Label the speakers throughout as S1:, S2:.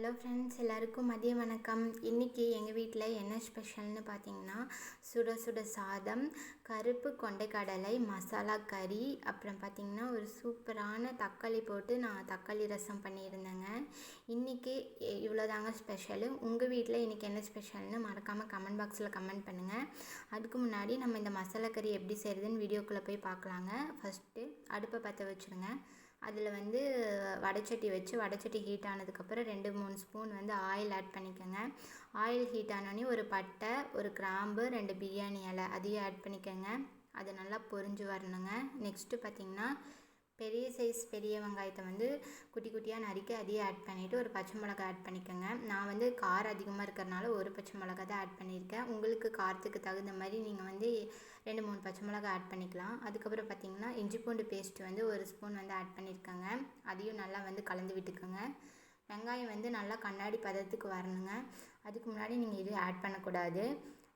S1: Hello friends, எல்லாருக்கும் மதிய வணக்கம். இன்றைக்கி எங்கள் வீட்டில் என்ன ஸ்பெஷல்னு பார்த்தீங்கன்னா, சுட சுட சாதம், கருப்பு கொண்டைக்கடலை மசாலா கறி, அப்புறம் பார்த்திங்கன்னா ஒரு சூப்பரான தக்காளி போட்டு நான் தக்காளி ரசம் பண்ணியிருந்தேங்க. இன்றைக்கி இவ்வளோதாங்க ஸ்பெஷலு. உங்கள் வீட்டில் இன்றைக்கி என்ன ஸ்பெஷல்னு மறக்காமல் கமெண்ட் பாக்ஸில் கமெண்ட் பண்ணுங்கள். அதுக்கு முன்னாடி நம்ம இந்த மசாலா கறி எப்படி செய்கிறதுன்னு வீடியோக்குள்ளே போய் பார்க்கலாங்க. ஃபஸ்ட்டு அடுப்பை பற்ற வச்சுருங்க. அதில் வடைச்சட்டி வச்சு வடைச்சட்டி ஹீட் ஆனதுக்கப்புறம் 2-3 ஸ்பூன் ஆயில் ஆட் பண்ணிக்கோங்க. ஆயில் ஹீட் ஆனோடனே ஒரு பட்டை, ஒரு கிராம்பு, 2 பிரியாணி இலை அதையும் ஆட் பண்ணிக்கோங்க. அது நல்லா பொரிஞ்சு வரணுங்க. நெக்ஸ்ட்டு பார்த்திங்கன்னா பெரிய சைஸ் பெரிய வெங்காயத்தை குட்டி குட்டியாக நறுக்கி அதையும் ஆட் பண்ணிவிட்டு ஒரு பச்சை மிளகா ஆட் பண்ணிக்கோங்க. நான் காரம் அதிகமாக இருக்கிறனால ஒரு பச்சை மிளகா தான் ஆட் பண்ணியிருக்கேன். உங்களுக்கு காரத்துக்கு தகுந்த மாதிரி நீங்கள் 2-3 பச்சை மிளகா ஆட் பண்ணிக்கலாம். அதுக்கப்புறம் பார்த்திங்கன்னா இஞ்சி பூண்டு பேஸ்ட்டு ஒரு ஸ்பூன் ஆட் பண்ணியிருக்கேங்க. அதையும் நல்லா கலந்து விட்டுக்கோங்க. வெங்காயம் நல்லா கண்ணாடி பதத்துக்கு வரணுங்க. அதுக்கு முன்னாடி நீங்கள் இது ஆட் பண்ணக்கூடாது.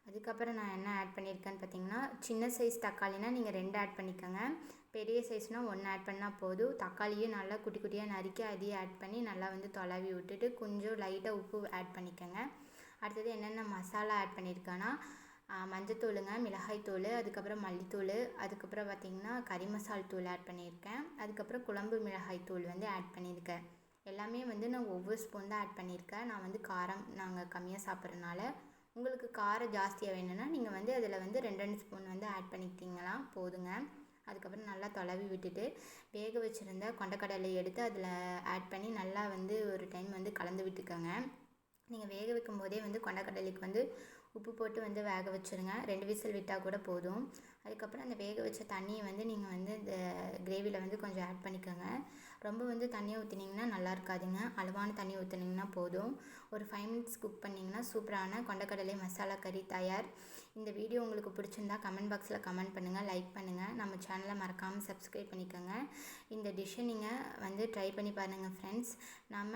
S1: அதுக்கப்புறம் நான் என்ன ஆட் பண்ணியிருக்கேன்னு பார்த்தீங்கன்னா, சின்ன சைஸ் தக்காளினா நீங்கள் 2 ஆட் பண்ணிக்கோங்க. பெரிய சைஸ்னால் 1 ஆட் பண்ணால் போதும். தக்காளியும் நல்லா குட்டி குட்டியாக நறுக்கி அதையும் ஆட் பண்ணி நல்லா தொலாவி விட்டுட்டு கொஞ்சம் லைட்டாக உப்பு ஆட் பண்ணிக்கோங்க. அடுத்தது என்னென்ன மசாலா ஆட் பண்ணியிருக்கேன்னா, மஞ்சத்தூளுங்க, மிளகாய்த்தூள், அதுக்கப்புறம் மல்லித்தூள், அதுக்கப்புறம் பார்த்திங்கன்னா கறி மசால் தூள் ஆட் பண்ணியிருக்கேன். அதுக்கப்புறம் குழம்பு மிளகாய் தூள் ஆட் பண்ணியிருக்கேன். எல்லாமே நான் ஒவ்வொரு ஸ்பூன் தான் ஆட் பண்ணியிருக்கேன். நான் காரம் நாங்கள் கம்மியாக சாப்பிட்றதுனால, உங்களுக்கு காரம் ஜாஸ்தியாக வேணும்னா நீங்கள் அதில் 2 ஸ்பூன் ஆட் பண்ணிக்கிட்டிங்களா போதுங்க. அதுக்கப்புறம் நல்லா தொலவி விட்டுட்டு வேக வச்சுருந்த கொண்டைக்கடலை எடுத்து அதில் ஆட் பண்ணி நல்லா ஒரு டைம் கலந்து விட்டுக்கோங்க. நீங்கள் வேக வைக்கும் போதே கொண்டைக்கடலைக்கு உப்பு போட்டு வேக வச்சுருங்க. 2 விசில் விட்டால் கூட போதும். அதுக்கப்புறம் அந்த வேக வச்ச தண்ணியை நீங்கள் இந்த கிரேவியில் கொஞ்சம் ஆட் பண்ணிக்கோங்க. ரொம்ப தண்ணியை ஊற்றினீங்கன்னா நல்லா இருக்காதுங்க. அளவான தண்ணி ஊற்றினீங்கன்னா போதும். ஒரு 5 மினிட்ஸ் குக் பண்ணிங்கன்னா சூப்பரான கொண்டைக்கடலை மசாலா கறி தயார். இந்த வீடியோ உங்களுக்கு பிடிச்சிருந்தா கமெண்ட் பாக்ஸில் கமெண்ட் பண்ணுங்கள், லைக் பண்ணுங்கள். நம்ம சேனலை மறக்காமல் சப்ஸ்கிரைப் பண்ணிக்கோங்க. இந்த டிஷ்ஷை நீங்கள் ட்ரை பண்ணி பாருங்கள் ஃப்ரெண்ட்ஸ். நம்ம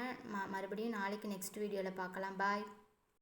S1: மறுபடியும் நாளைக்கு நெக்ஸ்ட் வீடியோவில் பார்க்கலாம். பாய்.